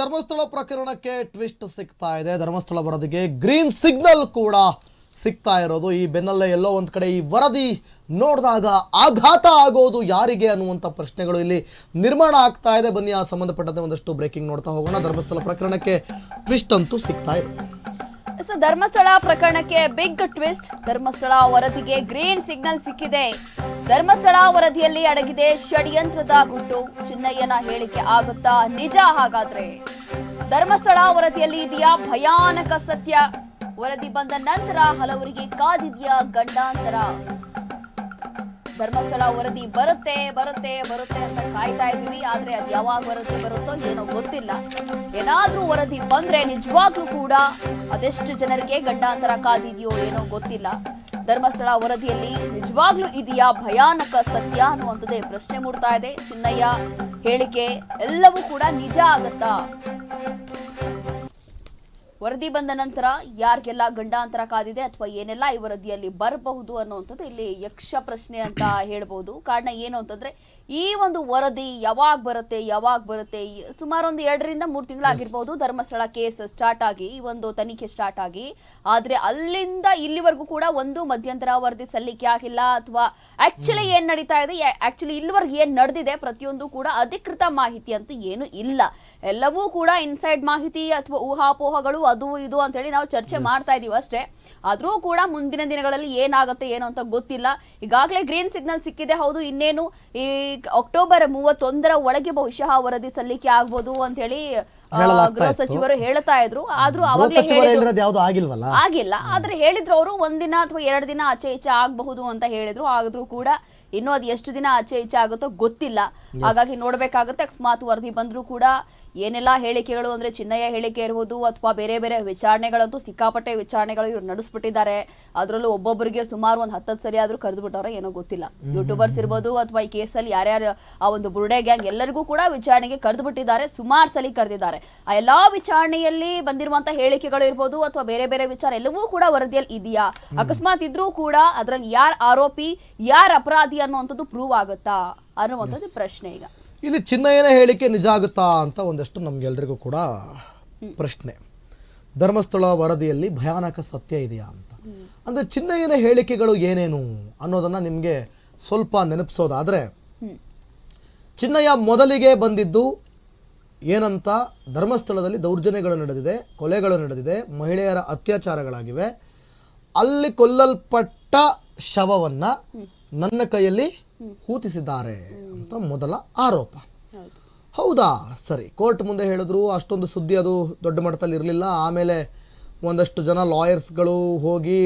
ಧರ್ಮಸ್ಥಳ ಪ್ರಕರಣಕ್ಕೆ ಟ್ವಿಸ್ಟ್ ಸಿಗ್ತಾ ಇದೆ. ಧರ್ಮಸ್ಥಳ ವರದಿಗೆ ಗ್ರೀನ್ ಸಿಗ್ನಲ್ ಕೂಡ ಸಿಗ್ತಾ ಇರೋದು ಈ ಬೆನ್ನಲ್ಲೇ ಎಲ್ಲೋ ಒಂದು ಕಡೆ ಈ ವರದಿ ನೋಡಿದಾಗ ಆಘಾತ ಆಗೋದು ಯಾರಿಗೆ ಅನ್ನುವಂಥ ಪ್ರಶ್ನೆಗಳು ಇಲ್ಲಿ ನಿರ್ಮಾಣ ಆಗ್ತಾ ಇದೆ. ಬನ್ನಿ ಆ ಸಂಬಂಧಪಟ್ಟಂತೆ ಒಂದಷ್ಟು ಬ್ರೇಕಿಂಗ್ ನೋಡ್ತಾ ಹೋಗೋಣ. ಧರ್ಮಸ್ಥಳ ಪ್ರಕರಣಕ್ಕೆ ಟ್ವಿಸ್ಟ್ ಅಂತೂ ಸಿಗ್ತಾ ಇದೆ. ಧರ್ಮಸ್ಥಳ ಪ್ರಕರಣಕ್ಕೆ ಬಿಗ್ ಟ್ವಿಸ್ಟ್. ಧರ್ಮಸ್ಥಳ ವರದಿಗೆ ಗ್ರೀನ್ ಸಿಗ್ನಲ್ ಸಿಕ್ಕಿದೆ. ಧರ್ಮಸ್ಥಳ ವರದಿಯಲ್ಲಿ ಅಡಗಿದೆ ಷಡ್ಯಂತ್ರದ ಗುಟ್ಟು. ಚಿನ್ನಯ್ಯನ ಹೇಳಿಕೆ ಆಗುತ್ತಾ ನಿಜ? ಹಾಗಾದ್ರೆ ಧರ್ಮಸ್ಥಳ ವರದಿಯಲ್ಲಿ ಇದೆಯಾ ಭಯಾನಕ ಸತ್ಯ? ವರದಿ ಬಂದ ನಂತರ ಹಲವರಿಗೆ ಕಾದಿದೆಯಾ ಗಂಡಾಂತರ? ಧರ್ಮಸ್ಥಳ ವರದಿ ಬರುತ್ತೆ ಬರುತ್ತೆ ಬರುತ್ತೆ ಅಂತ ಕಾಯ್ತಾ ಇದೀವಿ. ಆದ್ರೆ ಅದು ಯಾವಾಗ ವರದಿ ಬರುತ್ತೋ ಏನೋ ಗೊತ್ತಿಲ್ಲ. ಏನಾದ್ರೂ ವರದಿ ಬಂದ್ರೆ ನಿಜವಾಗ್ಲೂ ಕೂಡ ಅದೆಷ್ಟು ಜನರಿಗೆ ಗಂಡಾಂತರ ಕಾದಿದೆಯೋ ಏನೋ ಗೊತ್ತಿಲ್ಲ. ಧರ್ಮಸ್ಥಳ ವರದಿಯಲ್ಲಿ ನಿಜವಾಗ್ಲೂ ಇದೆಯಾ ಭಯಾನಕ ಸತ್ಯ ಅನ್ನುವಂಥದ್ದೇ ಪ್ರಶ್ನೆ ಮೂಡ್ತಾ ಇದೆ. ಚಿನ್ನಯ್ಯ ಹೇಳಿಕೆ ಎಲ್ಲವೂ ಕೂಡ ನಿಜ ಆಗತ್ತಾ? ವರದಿ ಬಂದ ನಂತರ ಯಾರಿಗೆಲ್ಲ ಗಂಡಾಂತರ ಕಾದಿದೆ ಅಥವಾ ಏನೆಲ್ಲ ಈ ವರದಿಯಲ್ಲಿ ಬರಬಹುದು ಅನ್ನುವಂಥದ್ದು ಇಲ್ಲಿ ಯಕ್ಷ ಪ್ರಶ್ನೆ ಅಂತ ಹೇಳ್ಬೋದು. ಕಾರಣ ಏನು ಅಂತಂದ್ರೆ ಈ ಒಂದು ವರದಿ ಯಾವಾಗ ಬರುತ್ತೆ ಸುಮಾರು ಒಂದು 2 ರಿಂದ 3 ತಿಂಗಳಾಗಿರ್ಬೋದು ಧರ್ಮಸ್ಥಳ ಕೇಸ್ ಸ್ಟಾರ್ಟ್ ಆಗಿ, ಈ ಒಂದು ತನಿಖೆ ಸ್ಟಾರ್ಟ್ ಆಗಿ. ಆದ್ರೆ ಅಲ್ಲಿಂದ ಇಲ್ಲಿವರೆಗೂ ಕೂಡ ಒಂದು ಮಧ್ಯಂತರ ವರದಿ ಸಲ್ಲಿಕೆ ಆಗಿಲ್ಲ. ಅಥವಾ ಆಕ್ಚುಲಿ ಏನ್ ನಡೀತಾ ಇದೆ, ಆಕ್ಚುಲಿ ಇಲ್ಲಿವರೆಗೂ ಏನ್ ನಡೆದಿದೆ ಪ್ರತಿಯೊಂದು ಕೂಡ ಅಧಿಕೃತ ಮಾಹಿತಿ ಅಂತೂ ಏನು ಇಲ್ಲ. ಎಲ್ಲವೂ ಕೂಡ ಇನ್ಸೈಡ್ ಮಾಹಿತಿ ಅಥವಾ ಊಹಾಪೋಹಗಳು ಅದು ಇದು ಅಂತ ಹೇಳಿ ನಾವು ಚರ್ಚೆ ಮಾಡ್ತಾ ಇದೀವಿ ಅಷ್ಟೇ. ಆದ್ರೂ ಕೂಡ ಮುಂದಿನ ದಿನಗಳಲ್ಲಿ ಏನಾಗುತ್ತೆ ಏನೋ ಅಂತ ಗೊತ್ತಿಲ್ಲ. ಈಗಾಗಲೇ ಗ್ರೀನ್ ಸಿಗ್ನಲ್ ಸಿಕ್ಕಿದೆ. ಹೌದು, ಇನ್ನೇನು ಈ ಅಕ್ಟೋಬರ್ 31ರ ಒಳಗೆ ಬಹುಶಃ ವರದಿ ಸಲ್ಲಿಕೆ ಆಗ್ಬೋದು ಅಂತ ಹೇಳಿ ಗೃಹ ಸಚಿವರು ಹೇಳ್ತಾ ಇದ್ರು. ಆದ್ರೂ ಅವಾಗಲೇ ಆಗಿಲ್ಲ. ಆದ್ರೆ ಹೇಳಿದ್ರು ಅವರು 1 ದಿನ ಅಥವಾ 2 ದಿನ ಆಚೆ ಈಚೆ ಆಗಬಹುದು ಅಂತ ಹೇಳಿದ್ರು. ಆದ್ರೂ ಕೂಡ ಇನ್ನೂ ಅದು ಎಷ್ಟು ದಿನ ಆಚೆ ಈಚೆ ಆಗುತ್ತೋ ಗೊತ್ತಿಲ್ಲ. ಹಾಗಾಗಿ ನೋಡ್ಬೇಕಾಗುತ್ತೆ. ಅಕಸ್ಮಾತ್ ವರದಿ ಬಂದ್ರು ಕೂಡ ಏನೆಲ್ಲಾ ಹೇಳಿಕೆಗಳು ಅಂದ್ರೆ ಚಿನ್ನಯ್ಯ ಹೇಳಿಕೆ ಇರ್ಬೋದು ಅಥವಾ ಬೇರೆ ಬೇರೆ ವಿಚಾರಣೆಗಳಂತೂ ಸಿಕ್ಕಾಪಟ್ಟೆ ವಿಚಾರಣೆಗಳು ಇವ್ರು ನಡೆಸ್ಬಿಟ್ಟಿದ್ದಾರೆ. ಅದರಲ್ಲೂ ಒಬ್ಬೊಬ್ಬರಿಗೆ ಸುಮಾರು ಒಂದು 10 ಸರಿ ಆದ್ರೂ ಕರೆದು ಬಿಟ್ಟವ್ರೆ ಏನೋ ಗೊತ್ತಿಲ್ಲ. ಯೂಟ್ಯೂಬರ್ಸ್ ಇರ್ಬೋದು ಅಥವಾ ಈ ಕೇಸಲ್ಲಿ ಯಾರ್ಯಾರು ಆ ಒಂದು ಬುರುಡೆ ಗ್ಯಾಂಗ್ ಎಲ್ಲರಿಗೂ ಕೂಡ ವಿಚಾರಣೆಗೆ ಕರೆದು ಬಿಟ್ಟಿದ್ದಾರೆ. ಸುಮಾರು ಸಲ ಕರೆದಿದ್ದಾರೆ. ಆ ಎಲ್ಲಾ ವಿಚಾರಣೆಯಲ್ಲಿ ಬಂದಿರುವಂತಹ ಹೇಳಿಕೆಗಳು ಇರ್ಬೋದು ಅಥವಾ ಬೇರೆ ಬೇರೆ ವಿಚಾರ ಎಲ್ಲವೂ ಕೂಡ ವರದಿಯಲ್ಲಿ ಇದೆಯಾ? ಅಕಸ್ಮಾತ್ ಇದ್ರೂ ಕೂಡ ಅದ್ರಲ್ಲಿ ಯಾರ್ ಆರೋಪಿ ಯಾರ್ ಅಪರಾಧಿ ಅನ್ನುವಂಥದ್ದು ಪ್ರೂವ್ ಆಗುತ್ತಾ ಅನ್ನುವಂಥದ್ದು ಪ್ರಶ್ನೆ. ಈಗ ಇಲ್ಲಿ ಚಿನ್ನಯ್ಯನ ಹೇಳಿಕೆ ನಿಜ ಆಗುತ್ತಾ ಅಂತ ಒಂದಷ್ಟು ನಮ್ಗೆಲ್ರಿಗೂ ಕೂಡ ಪ್ರಶ್ನೆ. ಧರ್ಮಸ್ಥಳ ವರದಿಯಲ್ಲಿ ಭಯಾನಕ ಸತ್ಯ ಇದೆಯಾ ಅಂತ. ಅಂದ್ರೆ ಚಿನ್ನಯ್ಯನ ಹೇಳಿಕೆಗಳು ಏನೇನು ಅನ್ನೋದನ್ನ ನಿಮ್ಗೆ ಸ್ವಲ್ಪ ನೆನಪಿಸೋದಾದ್ರೆ, ಚಿನ್ನಯ್ಯ ಮೊದಲಿಗೆ ಬಂದಿದ್ದು ಏನಂತ, ಧರ್ಮಸ್ಥಳದಲ್ಲಿ ದೌರ್ಜನ್ಯಗಳು ನಡೆದಿದೆ, ಕೊಲೆಗಳು ನಡೆದಿದೆ, ಮಹಿಳೆಯರ ಅತ್ಯಾಚಾರಗಳಾಗಿವೆ, ಅಲ್ಲಿ ಕೊಲ್ಲಲ್ಪಟ್ಟ ಶವವನ್ನ ನನ್ನ ಕೈಯಲ್ಲಿ ಹೂತಿಸಿದ್ದಾರೆ ಅಂತ ಮೊದಲ ಆರೋಪ. ಹೌದಾ, ಸರಿ, ಕೋರ್ಟ್ ಮುಂದೆ ಹೇಳಿದ್ರು. ಅಷ್ಟೊಂದು ಸುದ್ದಿ ಅದು ದೊಡ್ಡ ಮಟ್ಟದಲ್ಲಿ ಇರಲಿಲ್ಲ. ಆಮೇಲೆ ಒಂದಷ್ಟು ಜನ ಲಾಯರ್ಸ್ಗಳು ಹೋಗಿ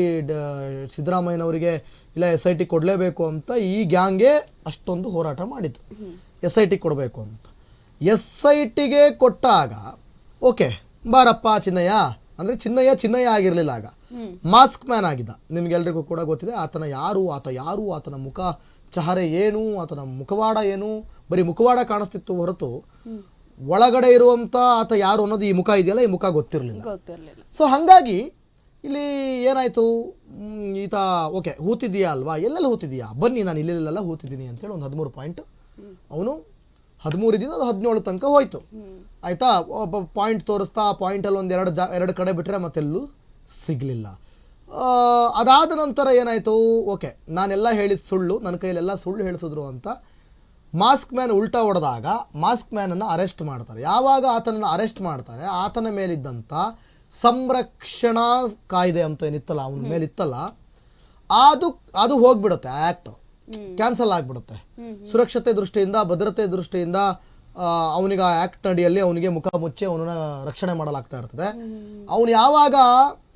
ಸಿದ್ದರಾಮಯ್ಯನವರಿಗೆ ಇಲ್ಲ SIT ಕೊಡಲೇಬೇಕು ಅಂತ ಈ ಗ್ಯಾಂಗ್ಗೆ ಅಷ್ಟೊಂದು ಹೋರಾಟ ಮಾಡಿದ್ದು, SIT ಕೊಡಬೇಕು ಅಂತ. SITಗೆ ಕೊಟ್ಟಾಗ ಓಕೆ ಬಾರಪ್ಪ ಚಿನ್ನಯ್ಯ ಅಂದರೆ ಚಿನ್ನಯ್ಯ ಆಗಿರಲಿಲ್ಲ, ಆಗ ಮಾಸ್ಕ್ ಮ್ಯಾನ್ ಆಗಿದ್ದ. ನಿಮ್ಗೆಲ್ರಿಗೂ ಕೂಡ ಗೊತ್ತಿದೆ ಆತ ಯಾರು, ಆತನ ಮುಖ ಚಹರೆ ಏನು, ಆತನ ಮುಖವಾಡ ಏನು. ಬರೀ ಮುಖವಾಡ ಕಾಣಿಸ್ತಿತ್ತು ಹೊರತು ಒಳಗಡೆ ಇರುವಂತ ಆತ ಯಾರು ಅನ್ನೋದು ಈ ಮುಖ ಇದೆಯಲ್ಲ, ಈ ಮುಖ ಗೊತ್ತಿರಲಿಲ್ಲ. ಸೊ ಹಾಗಾಗಿ ಇಲ್ಲಿ ಏನಾಯ್ತು, ಈತ ಓಕೆ ಹೂತಿದೀಯಾ ಅಲ್ವಾ, ಎಲ್ಲೆಲ್ಲ ಹೂತಿದೀಯಾ, ಬನ್ನಿ ನಾನು ಇಲ್ಲೆಲ್ಲ ಹೂತಿದ್ದೀನಿ ಅಂತೇಳಿ ಒಂದು 13 ಪಾಯಿಂಟ್ ಅವನು 13 ದಿನ ಅದು 17 ತನಕ ಹೋಯ್ತು. ಆಯ್ತಾ, ಒಬ್ಬ ಪಾಯಿಂಟ್ ತೋರಿಸ್ತಾ ಆ ಪಾಯಿಂಟಲ್ಲಿ ಒಂದು 2 ಕಡೆ ಬಿಟ್ಟರೆ ಮತ್ತೆಲ್ಲೂ ಸಿಗಲಿಲ್ಲ. ಅದಾದ ನಂತರ ಏನಾಯಿತು, ಓಕೆ ನಾನೆಲ್ಲ ಹೇಳಿದ ಸುಳ್ಳು, ನನ್ನ ಕೈಯಲ್ಲೆಲ್ಲ ಸುಳ್ಳು ಹೇಳಿಸಿದ್ರು ಅಂತ ಮಾಸ್ಕ್ ಮ್ಯಾನ್ ಉಲ್ಟಾ ಹೊಡೆದಾಗ ಮಾಸ್ಕ್ ಮ್ಯಾನನ್ನು ಅರೆಸ್ಟ್ ಮಾಡ್ತಾರೆ. ಯಾವಾಗ ಆತನನ್ನು ಅರೆಸ್ಟ್ ಮಾಡ್ತಾರೆ, ಆತನ ಮೇಲಿದ್ದಂಥ ಸಂರಕ್ಷಣಾ ಕಾಯ್ದೆ ಅಂತ ಏನಿತ್ತಲ್ಲ, ಅವನ ಮೇಲಿತ್ತಲ್ಲ, ಅದು ಹೋಗ್ಬಿಡುತ್ತೆ, ಆ್ಯಕ್ಟ್ ಕ್ಯಾನ್ಸಲ್ ಆಗಿಬಿಡುತ್ತೆ. ಸುರಕ್ಷತೆ ದೃಷ್ಟಿಯಿಂದ, ಭದ್ರತೆ ದೃಷ್ಟಿಯಿಂದ ಅವನಿಗೆ ಆ ಆ್ಯಕ್ಟ್ ಅಡಿಯಲ್ಲಿ ಅವನಿಗೆ ಮುಖ ಮುಚ್ಚಿ ಅವನನ್ನ ರಕ್ಷಣೆ ಮಾಡಲಾಗ್ತಾ ಇರ್ತದೆ. ಅವನು ಯಾವಾಗ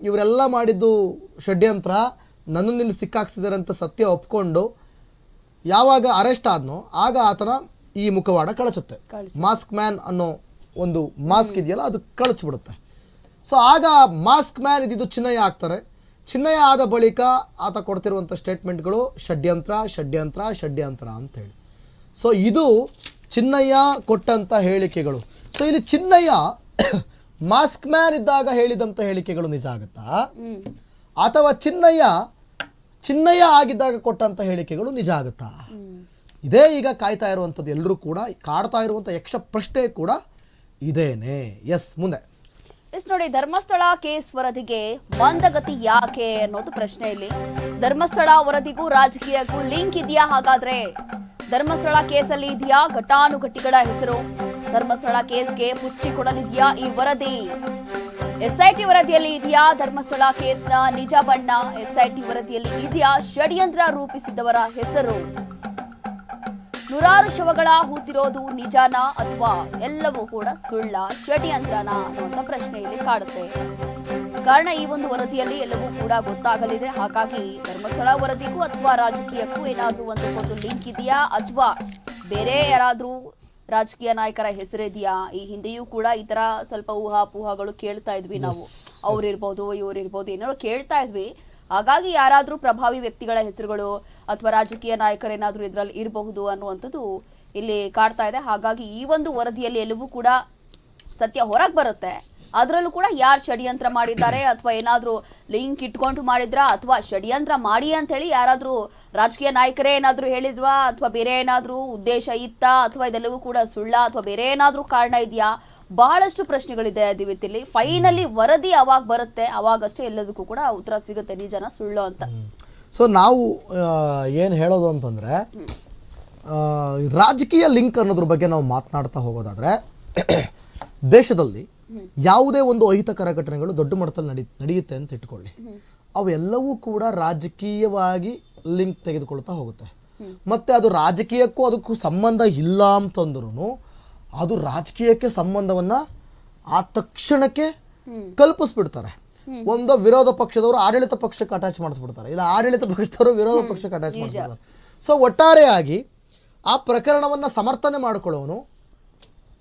ಇವರೆಲ್ಲ ಮಾಡಿದ್ದು ಷಡ್ಯಂತ್ರ, ನನ್ನನ್ನು ಇಲ್ಲಿ ಸಿಕ್ಕಾಕ್ಸಿದ್ದಾರೆ ಅಂತ ಸತ್ಯ ಒಪ್ಕೊಂಡು ಯಾವಾಗ ಅರೆಸ್ಟ್ ಆದ್ನೋ ಆಗ ಆತನ ಈ ಮುಖವಾಡ ಕಳಚುತ್ತೆ. ಮಾಸ್ಕ್ ಮ್ಯಾನ್ ಅನ್ನೋ ಒಂದು ಮಾಸ್ಕ್ ಇದೆಯಲ್ಲ ಅದು ಕಳಚಿಬಿಡುತ್ತೆ. ಸೊ ಆಗ ಮಾಸ್ಕ್ ಮ್ಯಾನ್ ಇದ್ದಿದ್ದು ಚಿನ್ನಯ್ಯ ಆಗ್ತಾರೆ. ಚಿನ್ನಯ್ಯ ಆದ ಬಳಿಕ ಆತ ಕೊಡ್ತಿರುವಂಥ ಸ್ಟೇಟ್ಮೆಂಟ್ಗಳು ಷಡ್ಯಂತ್ರ ಅಂತೇಳಿ. ಸೊ ಇದು ಚಿನ್ನಯ್ಯ ಕೊಟ್ಟಂಥ ಹೇಳಿಕೆಗಳು. ಸೊ ಇಲ್ಲಿ ಚಿನ್ನಯ್ಯ ಮಾಸ್ಕ್ ಮ್ಯಾನ್ ಇದ್ದಾಗ ಹೇಳಿದಂಥ ಹೇಳಿಕೆಗಳು ನಿಜ ಆಗುತ್ತಾ, ಅಥವಾ ಚಿನ್ನಯ್ಯ ಆಗಿದ್ದಾಗ ಕೊಟ್ಟಂಥ ಹೇಳಿಕೆಗಳು ನಿಜ ಆಗುತ್ತಾ? ಇದೇ ಈಗ ಕಾಯ್ತಾ ಇರುವಂಥದ್ದು. ಎಲ್ಲರೂ ಕೂಡ ಕಾಡ್ತಾ ಇರುವಂಥ ಯಕ್ಷ ಪ್ರಶ್ನೆ ಕೂಡ ಇದೇನೆ. ಎಸ್, ಮುಂದೆ ಇಷ್ಟು ನೋಡಿ, ಧರ್ಮಸ್ಥಳ ಕೇಸ್ ವರದಿಗೆ ಮಂದಗತಿ ಯಾಕೆ ಅನ್ನೋದು ಪ್ರಶ್ನೆ ಇಲ್ಲಿ. ಧರ್ಮಸ್ಥಳ ವರದಿಗೂ ರಾಜಕೀಯಕ್ಕೂ ಲಿಂಕ್ ಇದೆಯಾ? ಹಾಗಾದ್ರೆ ಧರ್ಮಸ್ಥಳ ಕೇಸಲ್ಲಿ ಇದೆಯಾ ಘಟಾನುಘಟಿಗಳ ಹೆಸರು? ಧರ್ಮಸ್ಥಳ ಕೇಸ್ಗೆ ಪುಷ್ಟಿ ಕೊಡಲಿದೆಯಾ ಈ ವರದಿ? ಎಸ್ಐಟಿ ವರದಿಯಲ್ಲಿ ಇದೆಯಾ ಧರ್ಮಸ್ಥಳ ಕೇಸ್ನ ನಿಜ ಬಣ್ಣ? ಎಸ್ಐಟಿ ವರದಿಯಲ್ಲಿ ಇದೆಯಾ ಷಡ್ಯಂತ್ರ ರೂಪಿಸಿದವರ ಹೆಸರು? ನೂರಾರು ಶವಗಳ ಹೂತಿರೋದು ನಿಜಾನ ಅಥವಾ ಎಲ್ಲವೂ ಕೂಡ ಸುಳ್ಳ, ಷಡ್ಯಂತ್ರನ ಅನ್ನುವಂಥ ಪ್ರಶ್ನೆ ಇಲ್ಲಿ ಕಾಡುತ್ತೆ. ಕಾರಣ ಈ ಒಂದು ವರದಿಯಲ್ಲಿ ಎಲ್ಲವೂ ಕೂಡ ಗೊತ್ತಾಗಲಿದೆ. ಹಾಗಾಗಿ ಧರ್ಮಸ್ಥಳ ವರದಿಗೂ ಅಥವಾ ರಾಜಕೀಯಕ್ಕೂ ಏನಾದ್ರೂ ಒಂದಕ್ಕೊಂದು ಲಿಂಕ್ ಇದೆಯಾ ಅಥವಾ ಬೇರೆ ಯಾರಾದ್ರೂ ರಾಜಕೀಯ ನಾಯಕರ ಹೆಸರಿದೆಯಾ? ಈ ಹಿಂದೆಯೂ ಕೂಡ ಈ ತರ ಸ್ವಲ್ಪ ಊಹಾಪೋಹಗಳು ಕೇಳ್ತಾ ಇದ್ವಿ ನಾವು. ಅವ್ರಿರ್ಬೋದು, ಇವ್ರಿರ್ಬೋದು, ಏನೋ ಕೇಳ್ತಾ ಇದ್ವಿ. ಹಾಗಾಗಿ ಯಾರಾದ್ರೂ ಪ್ರಭಾವಿ ವ್ಯಕ್ತಿಗಳ ಹೆಸರುಗಳು ಅಥವಾ ರಾಜಕೀಯ ನಾಯಕರೇನಾದ್ರೂ ಇದ್ರಲ್ಲಿ ಇರಬಹುದು ಅನ್ನುವಂಥದ್ದು ಇಲ್ಲಿ ಕಾಡ್ತಾ ಇದೆ. ಹಾಗಾಗಿ ಈ ಒಂದು ವರದಿಯಲ್ಲಿ ಎಲ್ಲವೂ ಕೂಡ ಸತ್ಯ ಹೊರಗೆ ಬರುತ್ತೆ. ಅದರಲ್ಲೂ ಕೂಡ ಯಾರು ಷಡ್ಯಂತ್ರ ಮಾಡಿದ್ದಾರೆ ಅಥವಾ ಏನಾದ್ರೂ ಲಿಂಕ್ ಇಟ್ಕೊಂಡು ಮಾಡಿದ್ರ ಅಥವಾ ಷಡ್ಯಂತ್ರ ಮಾಡಿ ಅಂತ ಹೇಳಿ ಯಾರಾದ್ರೂ ರಾಜಕೀಯ ನಾಯಕರೇ ಏನಾದ್ರೂ ಹೇಳಿದ್ವಾ ಅಥವಾ ಬೇರೆ ಏನಾದ್ರೂ ಉದ್ದೇಶ ಇತ್ತಾ ಅಥವಾ ಇದೆಲ್ಲವೂ ಕೂಡ ಸುಳ್ಳ ಅಥವಾ ಬೇರೆ ಏನಾದ್ರೂ ಕಾರಣ ಇದೆಯಾ? ಬಹಳಷ್ಟು ಪ್ರಶ್ನೆಗಳಿದೆ ದಿವಿತಿಲಿ. ಫೈನಲಿ ವರದಿ ಅವಾಗ ಬರುತ್ತೆ, ಅವಾಗಷ್ಟೇ ಎಲ್ಲದಕ್ಕೂ ಕೂಡ ಉತ್ತರ ಸಿಗುತ್ತೆ ನಿಜನ ಸುಳ್ಳು ಅಂತ. ಸೊ ನಾವು ಏನು ಹೇಳೋದು ಅಂತಂದರೆ, ರಾಜಕೀಯ ಲಿಂಕ್ ಅನ್ನೋದ್ರ ಬಗ್ಗೆ ನಾವು ಮಾತನಾಡ್ತಾ ಹೋಗೋದಾದರೆ, ದೇಶದಲ್ಲಿ ಯಾವುದೇ ಒಂದು ಅಹಿತಕರ ಘಟನೆಗಳು ದೊಡ್ಡ ಮಟ್ಟದಲ್ಲಿ ನಡೆಯುತ್ತೆ ಅಂತ ಇಟ್ಕೊಳ್ಳಿ, ಅವೆಲ್ಲವೂ ಕೂಡ ರಾಜಕೀಯವಾಗಿ ಲಿಂಕ್ ತೆಗೆದುಕೊಳ್ತಾ ಹೋಗುತ್ತೆ. ಮತ್ತು ಅದು ರಾಜಕೀಯಕ್ಕೂ ಅದಕ್ಕೂ ಸಂಬಂಧ ಇಲ್ಲ ಅಂತಂದ್ರೂ ಅದು ರಾಜಕೀಯಕ್ಕೆ ಸಂಬಂಧವನ್ನು ಆ ತಕ್ಷಣಕ್ಕೆ ಕಲ್ಪಿಸ್ಬಿಡ್ತಾರೆ. ಒಂದು ವಿರೋಧ ಪಕ್ಷದವರು ಆಡಳಿತ ಪಕ್ಷಕ್ಕೆ ಅಟ್ಯಾಚ್ ಮಾಡಿಸ್ಬಿಡ್ತಾರೆ, ಇಲ್ಲ ಆಡಳಿತ ಪಕ್ಷದವರು ವಿರೋಧ ಪಕ್ಷಕ್ಕೆ ಅಟ್ಯಾಚ್ ಮಾಡಿಸ್ಬಿಡ್ತಾರೆ. ಸೊ ಒಟ್ಟಾರೆಯಾಗಿ ಆ ಪ್ರಕರಣವನ್ನು ಸಮರ್ಥನೆ ಮಾಡಿಕೊಳ್ಳೋನು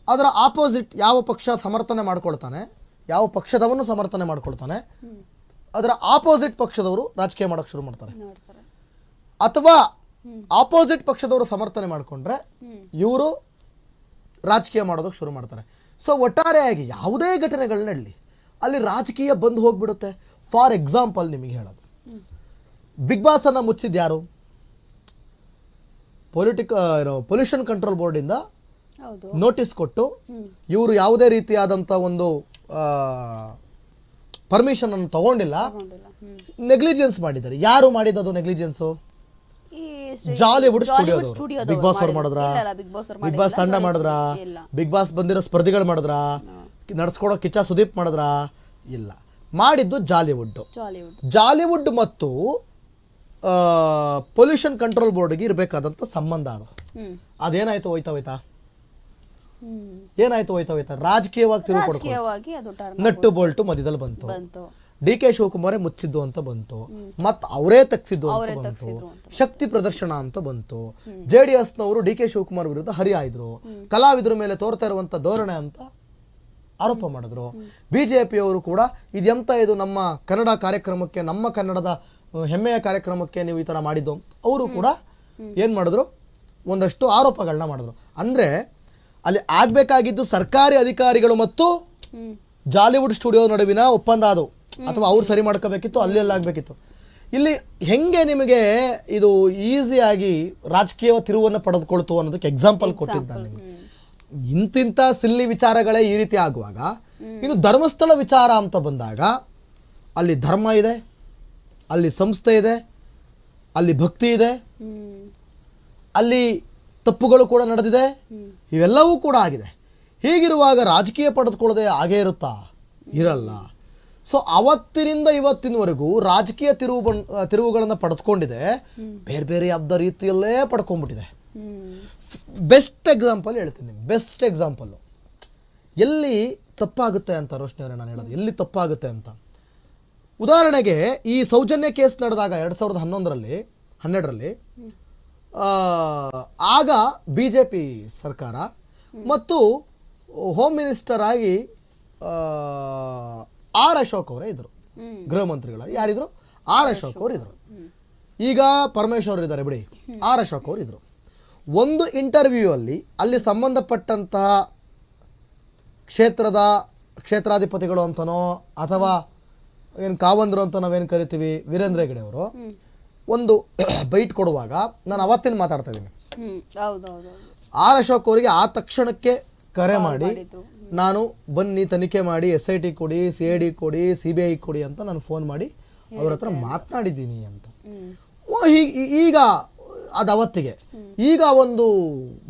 ಅದರ ಆಪೋಸಿಟ್ ಯಾವ ಪಕ್ಷ ಸಮರ್ಥನೆ ಮಾಡ್ಕೊಳ್ತಾನೆ, ಯಾವ ಪಕ್ಷದವನ್ನು ಸಮರ್ಥನೆ ಮಾಡ್ಕೊಳ್ತಾನೆ, ಅದರ ಆಪೋಸಿಟ್ ಪಕ್ಷದವರು ರಾಜಕೀಯ ಮಾಡೋಕ್ಕೆ ಶುರು ಮಾಡ್ತಾರೆ. ಅಥವಾ ಆಪೋಸಿಟ್ ಪಕ್ಷದವರು ಸಮರ್ಥನೆ ಮಾಡಿಕೊಂಡ್ರೆ ಇವರು ರಾಜಕೀಯ ಮಾಡೋದಕ್ಕೆ ಶುರು ಮಾಡ್ತಾರೆ. ಸೊ ಒಟ್ಟಾರೆಯಾಗಿ ಯಾವುದೇ ಘಟನೆಗಳು ನಡಲಿ ಅಲ್ಲಿ ರಾಜಕೀಯ ಬಂದು ಹೋಗ್ಬಿಡುತ್ತೆ. ಫಾರ್ ಎಕ್ಸಾಂಪಲ್ ನಿಮಗೆ ಹೇಳೋದು, ಬಿಗ್ ಬಾಸನ್ನು ಮುಚ್ಚಿದ್ದು ಯಾರು? ಪೊಲ್ಯೂಷನ್ ಕಂಟ್ರೋಲ್ ಬೋರ್ಡಿಂದ ನೋಟಿಸ್ ಕೊಟ್ಟು ಇವರು ಯಾವುದೇ ರೀತಿಯಾದಂಥ ಒಂದು ಪರ್ಮಿಷನ್ ಅನ್ನು ತಗೊಂಡಿಲ್ಲ, ನೆಗ್ಲಿಜೆನ್ಸ್ ಮಾಡಿದ್ದಾರೆ. ಯಾರು ಮಾಡಿದ್ದು ನೆಗ್ಲಿಜೆನ್ಸು? ಜಾಲಿವುಡ್ ಸ್ಟುಡಿಯೋ. ಬಿಗ್ ಬಾಸ್ ಅವ್ರು ಮಾಡಿದ್ರ? ಬಿಗ್ ಬಾಸ್ ತಂಡ ಮಾಡಿದ್ರ? ಬಿಗ್ ಬಾಸ್ ಬಂದಿರೋ ಸ್ಪರ್ಧಿಗಳು ಮಾಡಿದ್ರ? ನಡ್ಸ್ಕೊಡೋ ಕಿಚ್ಚ ಸುದೀಪ್ ಮಾಡಿದ್ರ? ಇಲ್ಲ, ಮಾಡಿದ್ದು ಜಾಲಿವುಡ್ ಮತ್ತು ಪೊಲ್ಯೂಷನ್ ಕಂಟ್ರೋಲ್ ಬೋರ್ಡ್ಗೆ ಇರಬೇಕಾದಂಥ ಸಂಬಂಧ ಅದು. ಅದೇನಾಯ್ತು? ಹೋಯ್ತಾ ಏನಾಯ್ತು? ಹೋಯ್ತಾ ರಾಜಕೀಯವಾಗಿ ತಿರುವು ಪಡ್ಕೊಂಡು ನಟ್ಟು ಬೋಲ್ಟು ಮಧ್ಯದಲ್ಲಿ ಬಂತು. DK ಶಿವಕುಮಾರೇ ಮುಚ್ಚಿದ್ದು ಅಂತ ಬಂತು, ಮತ್ತು ಅವರೇ ತೆಗ್ಸಿದ್ದು ಅಂತ ಬಂತು, ಶಕ್ತಿ ಪ್ರದರ್ಶನ ಅಂತ ಬಂತು. JDSನವರು DK ಶಿವಕುಮಾರ್ ವಿರುದ್ಧ ಹರಿಹಾಯ್ದ್ರು, ಕಲಾವಿದರ ಮೇಲೆ ತೋರ್ತಾ ಇರುವಂಥ ಧೋರಣೆ ಅಂತ ಆರೋಪ ಮಾಡಿದ್ರು. BJPಯವರು ಕೂಡ ಇದೆಂತ ಇದು ನಮ್ಮ ಕನ್ನಡ ಕಾರ್ಯಕ್ರಮಕ್ಕೆ, ನಮ್ಮ ಕನ್ನಡದ ಹೆಮ್ಮೆಯ ಕಾರ್ಯಕ್ರಮಕ್ಕೆ ನೀವು ಈ ಥರ ಮಾಡಿದ್ದು, ಅವರು ಕೂಡ ಏನು ಮಾಡಿದ್ರು, ಒಂದಷ್ಟು ಆರೋಪಗಳನ್ನ ಮಾಡಿದ್ರು. ಅಂದರೆ ಅಲ್ಲಿ ಆಗಬೇಕಾಗಿದ್ದು ಸರ್ಕಾರಿ ಅಧಿಕಾರಿಗಳು ಮತ್ತು ಜಾಲಿವುಡ್ ಸ್ಟುಡಿಯೋ ನಡುವಿನ ಒಪ್ಪಂದ ಅದು, ಅಥವಾ ಅವ್ರು ಸರಿ ಮಾಡ್ಕೋಬೇಕಿತ್ತು, ಅಲ್ಲಿ ಆಗಬೇಕಿತ್ತು. ಇಲ್ಲಿ ಹೆಂಗೆ ನಿಮಗೆ ಇದು ಈಸಿಯಾಗಿ ರಾಜಕೀಯ ತಿರುವನ್ನು ಪಡೆದುಕೊಳ್ತು ಅನ್ನೋದಕ್ಕೆ ಎಕ್ಸಾಂಪಲ್ ಕೊಟ್ಟಿದ್ದ ನಿಮಗೆ. ಇಂತಿಂಥ ಸಿಲ್ಲಿ ವಿಚಾರಗಳೇ ಈ ರೀತಿ ಆಗುವಾಗ, ಇನ್ನು ಧರ್ಮಸ್ಥಳ ವಿಚಾರ ಅಂತ ಬಂದಾಗ ಅಲ್ಲಿ ಧರ್ಮ ಇದೆ, ಅಲ್ಲಿ ಸಂಸ್ಥೆ ಇದೆ, ಅಲ್ಲಿ ಭಕ್ತಿ ಇದೆ, ಅಲ್ಲಿ ತಪ್ಪುಗಳು ಕೂಡ ನಡೆದಿದೆ, ಇವೆಲ್ಲವೂ ಕೂಡ ಆಗಿದೆ. ಹೀಗಿರುವಾಗ ರಾಜಕೀಯ ಪಡೆದುಕೊಳ್ಳದೆ ಹಾಗೇ ಇರುತ್ತಾ? ಇರಲ್ಲ. ಸೊ ಅವತ್ತಿನಿಂದ ಇವತ್ತಿನವರೆಗೂ ರಾಜಕೀಯ ತಿರುವುಗಳನ್ನು ಪಡೆದುಕೊಂಡಿದೆ, ಬೇರೆ ಬೇರೆ ಯಾವ್ದ ರೀತಿಯಲ್ಲೇ ಪಡ್ಕೊಂಡ್ಬಿಟ್ಟಿದೆ. ಬೆಸ್ಟ್ ಎಕ್ಸಾಂಪಲ್ ಹೇಳ್ತೀನಿ ನಿಮ್ಗೆ, ಬೆಸ್ಟ್ ಎಕ್ಸಾಂಪಲ್ಲು ಎಲ್ಲಿ ತಪ್ಪಾಗುತ್ತೆ ಅಂತ ರೋಶ್ನಿ ಅವರೇ ನಾನು ಹೇಳೋದು, ಎಲ್ಲಿ ತಪ್ಪಾಗುತ್ತೆ ಅಂತ. ಉದಾಹರಣೆಗೆ ಈ ಸೌಜನ್ಯ ಕೇಸ್ ನಡೆದಾಗ 2012ರಲ್ಲಿ ಆಗ BJP ಸರ್ಕಾರ ಮತ್ತು ಹೋಮ್ ಮಿನಿಸ್ಟರ್ ಆಗಿ ಆರ್ ಅಶೋಕ್ ಅವರೇ ಇದ್ರು, ಗೃಹ ಮಂತ್ರಿಗಳಾಗಿ ಯಾರಿದ್ರು? ಆರ್ ಅಶೋಕ್ ಅವರು ಇದ್ರು. ಈಗ ಪರಮೇಶ್ವರ್ ಇದ್ದಾರೆ ಬಿಡಿ, ಆರ್ ಅಶೋಕ್ ಅವರು ಇದ್ರು. ಒಂದು ಇಂಟರ್ವ್ಯೂ ಅಲ್ಲಿ ಸಂಬಂಧಪಟ್ಟಂತಹ ಕ್ಷೇತ್ರಾಧಿಪತಿಗಳು ಅಂತನೋ ಅಥವಾ ಏನು ಕಾವಂದ್ರು ಅಂತ ನಾವೇನು ಕರಿತೀವಿ, ವೀರೇಂದ್ರ ಹೆಗಡೆ ಅವರು ಒಂದು ಬೈಟ್ ಕೊಡುವಾಗ ನಾನು ಅವತ್ತಿನ ಮಾತಾಡ್ತಾ ಇದ್ದೀನಿ. ಆರ್ ಅಶೋಕ್ ಅವರಿಗೆ ಆ ತಕ್ಷಣಕ್ಕೆ ಕರೆ ಮಾಡಿ ನಾನು ಬನ್ನಿ ತನಿಖೆ ಮಾಡಿ SIT ಕೊಡಿ CID ಕೊಡಿ CBI ಕೊಡಿ ಅಂತ ನಾನು ಫೋನ್ ಮಾಡಿ ಅವ್ರ ಹತ್ರ ಮಾತನಾಡಿದ್ದೀನಿ ಅಂತ. ಈಗ ಅದು ಅವತ್ತಿಗೆ. ಈಗ ಒಂದು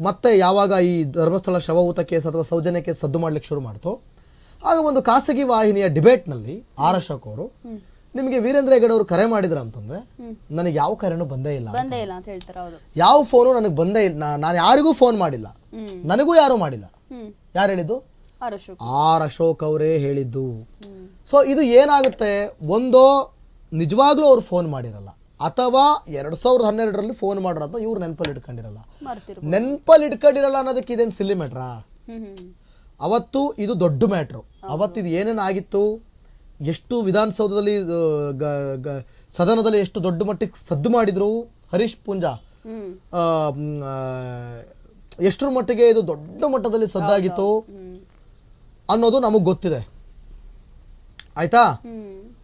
ಮತ್ತೆ ಯಾವಾಗ ಈ ಧರ್ಮಸ್ಥಳ ಶವಹೂತ ಕೇಸ್ ಅಥವಾ ಸೌಜನ್ಯ ಕೇಸ್ ಸದ್ದು ಮಾಡ್ಲಿಕ್ಕೆ ಶುರು ಮಾಡ್ತು, ಆಗ ಒಂದು ಖಾಸಗಿ ವಾಹಿನಿಯ ಡಿಬೇಟ್ನಲ್ಲಿ ಆರ್ ಅಶೋಕ್ ಅವರು ನಿಮಗೆ ವೀರೇಂದ್ರ ಹೆಗಡೆ ಅವರು ಕರೆ ಮಾಡಿದ್ರ ಅಂತಂದ್ರೆ ನನಗೆ ಯಾವ ಕರೆನೂ ಬಂದೇ ಇಲ್ಲ ಅಂತ ಹೇಳ್ತಾರೆ. ಹೌದು, ಯಾವ ಫೋನು ನನಗೆ ಬಂದೇ ಇಲ್ಲ, ನಾನು ಯಾರಿಗೂ ಫೋನ್ ಮಾಡಿಲ್ಲ, ನನಗೂ ಯಾರು ಮಾಡಿಲ್ಲ. ಯಾರು ಹೇಳಿದ್ದು? ಆರ್ ಅಶೋಕ್ ಅವರೇ ಹೇಳಿದ್ದು. ಸೊ ಇದು ಏನಾಗುತ್ತೆ, ಒಂದೋ ನಿಜವಾಗ್ಲೂ ಅವ್ರು ಫೋನ್ ಮಾಡಿರಲ್ಲ, ಅಥವಾ 2012ರಲ್ಲಿ ಫೋನ್ ಮಾಡಿರೋದು ಇವ್ರು ನೆನಪಲ್ಲಿ ಇಟ್ಕೊಂಡಿರಲ್ಲ. ಅನ್ನೋದಕ್ಕೆ ಇದೇನು ಸಿಲ್ಲಿ ಮ್ಯಾಟ್ರಾ? ಅವತ್ತು ಇದು ದೊಡ್ಡ ಮ್ಯಾಟ್ರು. ಅವತ್ತು ಇದು ಏನೇನಾಗಿತ್ತು, ಎಷ್ಟು ವಿಧಾನಸೌಧದಲ್ಲಿ ಸದನದಲ್ಲಿ ಎಷ್ಟು ದೊಡ್ಡ ಮಟ್ಟಿಗೆ ಸದ್ದು ಮಾಡಿದ್ರು ಹರೀಶ್ ಪೂಂಜಾ, ಎಷ್ಟರ ಮಟ್ಟಿಗೆ ಇದು ದೊಡ್ಡ ಮಟ್ಟದಲ್ಲಿ ಸದ್ದಾಗಿತ್ತು ಅನ್ನೋದು ನಮಗೆ ಗೊತ್ತಿದೆ, ಆಯ್ತಾ?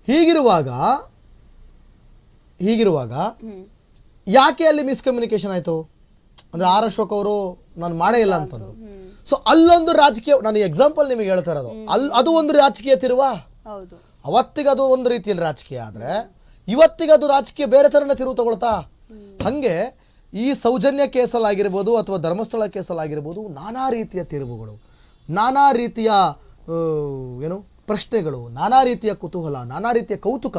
ಹೀಗಿರುವಾಗ ಯಾಕೆ ಅಲ್ಲಿ ಮಿಸ್ಕಮ್ಯುನಿಕೇಶನ್ ಆಯ್ತು ಅಂದ್ರೆ ಆರ್ ಅಶೋಕ್ ಅವರು ನಾನು ಮಾಡೇ ಇಲ್ಲ ಅಂತಂದ್ರು. ಸೊ ಅಲ್ಲೊಂದು ರಾಜಕೀಯ, ನಾನು ಎಕ್ಸಾಂಪಲ್ ನಿಮಗೆ ಹೇಳ್ತಾ ಇರೋದು, ಅದು ಒಂದು ರಾಜಕೀಯ ತಿರುವ. ಅವತ್ತಿಗೆ ಅದು ಒಂದು ರೀತಿಯಲ್ಲಿ ರಾಜಕೀಯ ಆದ್ರೆ ಇವತ್ತಿಗೆ ಅದು ರಾಜಕೀಯ ಬೇರೆ ಥರನೇ ತಿರುವು ತಗೊಳ್ತಾ. ಹಂಗೆ ಈ ಸೌಜನ್ಯ ಕೇಸಲ್ಲಾಗಿರ್ಬೋದು ಅಥವಾ ಧರ್ಮಸ್ಥಳ ಕೇಸಲ್ಲಾಗಿರ್ಬೋದು ನಾನಾ ರೀತಿಯ ತಿರುವುಗಳು, ನಾನಾ ರೀತಿಯ ಏನು ಪ್ರಶ್ನೆಗಳು, ನಾನಾ ರೀತಿಯ ಕುತೂಹಲ, ನಾನಾ ರೀತಿಯ ಕೌತುಕ,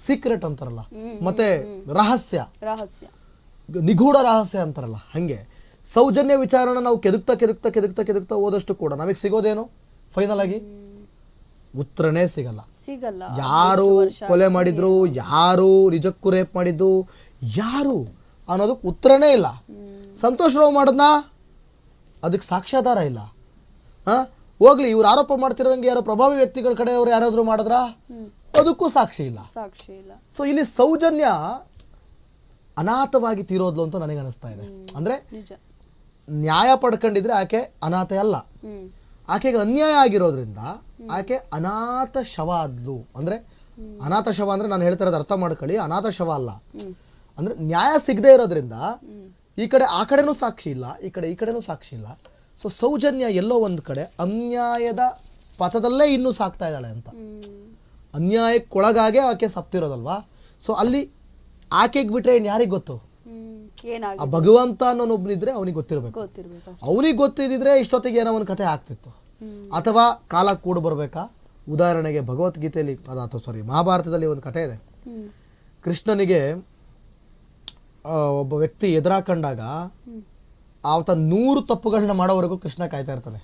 ಸೀಕ್ರೆಟ್ ಅಂತಾರಲ್ಲ, ಮತ್ತೆ ರಹಸ್ಯ, ನಿಗೂಢ ರಹಸ್ಯ ಅಂತಾರಲ್ಲ, ಹಂಗೆ ಸೌಜನ್ಯ ವಿಚಾರನ ನಾವು ಕೆದಕ್ತಾ ಹೋದಷ್ಟು ಕೂಡ ನಮಗೆ ಸಿಗೋದೇನು ಫೈನಲ್ ಆಗಿ ಉತ್ತರನೇ ಸಿಗಲ್ಲ. ಯಾರು ಕೊಲೆ ಮಾಡಿದ್ರು, ಯಾರು ನಿಜಕ್ಕೂ ರೇಪ್ ಮಾಡಿದ್ದು, ಯಾರು ಅನ್ನೋದಕ್ಕೆ ಉತ್ತರನೇ ಇಲ್ಲ. ಸಂತೋಷ್ ರಾವ್ ಮಾಡದ್ನ, ಅದಕ್ಕೆ ಸಾಕ್ಷ್ಯಾಧಾರ ಇಲ್ಲ. ಹೋಗ್ಲಿ, ಇವ್ರು ಆರೋಪ ಮಾಡ್ತಿರೋದಂಗೆ ಯಾರೋ ಪ್ರಭಾವಿ ವ್ಯಕ್ತಿಗಳ ಕಡೆಯವರು ಯಾರಾದ್ರೂ ಮಾಡಿದ್ರ, ಅದಕ್ಕೂ ಸಾಕ್ಷಿ ಇಲ್ಲ. ಸೊ ಇಲ್ಲಿ ಸೌಜನ್ಯ ಅನಾಥವಾಗಿ ತೀರೋದ್ಲು ಅಂತ ನನಗೆ ಅನಿಸ್ತಾ ಇದೆ. ಅಂದ್ರೆ ನ್ಯಾಯ ಪಡ್ಕೊಂಡಿದ್ರೆ ಆಕೆ ಅನಾಥ ಅಲ್ಲ, ಆಕೆಗೆ ಅನ್ಯಾಯ ಆಗಿರೋದ್ರಿಂದ ಆಕೆ ಅನಾಥ ಶವ ಆದ್ಲು. ಅಂದ್ರೆ ಅನಾಥ ಶವ ಅಂದ್ರೆ ನಾನು ಹೇಳ್ತಾ ಇರೋದು ಅರ್ಥ ಮಾಡ್ಕೊಳ್ಳಿ, ಅನಾಥ ಶವ ಅಲ್ಲ. ಅಂದ್ರೆ ನ್ಯಾಯ ಸಿಗದೆ ಇರೋದ್ರಿಂದ ಈ ಕಡೆ ಆ ಕಡೆನೂ ಸಾಕ್ಷಿ ಇಲ್ಲ, ಈ ಕಡೆನೂ ಸಾಕ್ಷಿ ಇಲ್ಲ. ಸೊ ಸೌಜನ್ಯ ಎಲ್ಲೋ ಒಂದು ಕಡೆ ಅನ್ಯಾಯದ ಪಥದಲ್ಲೇ ಇನ್ನೂ ಸಾಕ್ತಾ ಇದ್ದಾಳೆ ಅಂತ, ಅನ್ಯಾಯಕ್ಕೊಳಗಾಗೆ ಆಕೆ ಸಪ್ತಿರೋದಲ್ವಾ. ಸೊ ಅಲ್ಲಿ ಆಕೆಗೆ ಬಿಟ್ರೆ ಇನ್ನು ಯಾರಿಗೆ ಗೊತ್ತು? ಆ ಭಗವಂತ ಅನ್ನೋನೊಬ್ಬನಿದ್ರೆ ಅವನಿಗೆ ಗೊತ್ತಿರಬೇಕು. ಅವನಿಗೆ ಗೊತ್ತಿದ್ರೆ ಇಷ್ಟೊತ್ತಿಗೆ ಏನೋ ಒಂದು ಕಥೆ ಆಗ್ತಿತ್ತು, ಅಥವಾ ಕಾಲ ಕೂಡ ಬರ್ಬೇಕಾ. ಉದಾಹರಣೆಗೆ ಭಗವದ್ಗೀತೆಯಲ್ಲಿ ಮಹಾಭಾರತದಲ್ಲಿ ಒಂದು ಕಥೆ ಇದೆ. ಕೃಷ್ಣನಿಗೆ ಒಬ್ಬ ವ್ಯಕ್ತಿ ಎದುರಾಕೊಂಡಾಗ ಆತ 100 ತಪ್ಪುಗಳನ್ನ ಮಾಡೋವರೆಗೂ ಕೃಷ್ಣ ಕಾಯ್ತಾ ಇರ್ತಾನೆ.